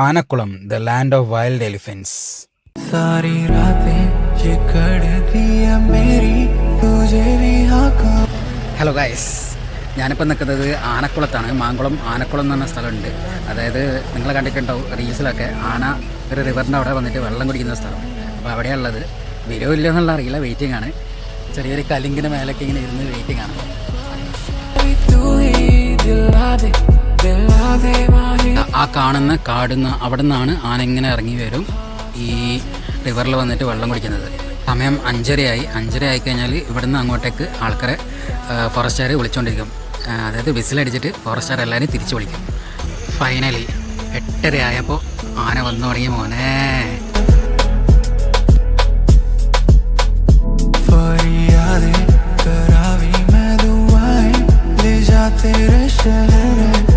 Anakkulam, the land of wild elephants. Hello guys, ഞാനിപ്പോൾ നിൽക്കുന്നത് ആനക്കുളത്താണ്. മാങ്കുളം ആനക്കുളം എന്ന് പറഞ്ഞ സ്ഥലമുണ്ട്. അതായത് നിങ്ങൾ കണ്ടിട്ടുണ്ടാവും റീൽസിലൊക്കെ, ആന ഒരു റിവറിൻ്റെ അവിടെ വന്നിട്ട് വെള്ളം കുടിക്കുന്ന സ്ഥലം. അപ്പോൾ അവിടെയുള്ളത് വരുമോ ഇല്ല എന്നുള്ള അറിയില്ല, വെയിറ്റിംഗ് ആണ്. ചെറിയൊരു കലിങ്കിൻ്റെ മേലൊക്കെ ഇങ്ങനെ ഇരുന്ന് വെയിറ്റിംഗ് ആണ്. ആ കാണുന്ന കാടുന്ന അവിടെ നിന്നാണ് ആന ഇങ്ങനെ ഇറങ്ങി വരും ഈ റിവറിൽ വന്നിട്ട് വെള്ളം കുടിക്കുന്നത്. സമയം 5:30 ആയിക്കഴിഞ്ഞാൽ ഇവിടുന്ന് അങ്ങോട്ടേക്ക് ആൾക്കാരെ ഫോറസ്റ്റുകാർ വിളിച്ചുകൊണ്ടിരിക്കും. അതായത് വിസിലടിച്ചിട്ട് ഫോറസ്റ്റുകാർ എല്ലാവരും തിരിച്ചു വിളിക്കും. ഫൈനലി 8:30 ആയപ്പോൾ ആന വന്നു തുടങ്ങി മോനെ. तेरे शहर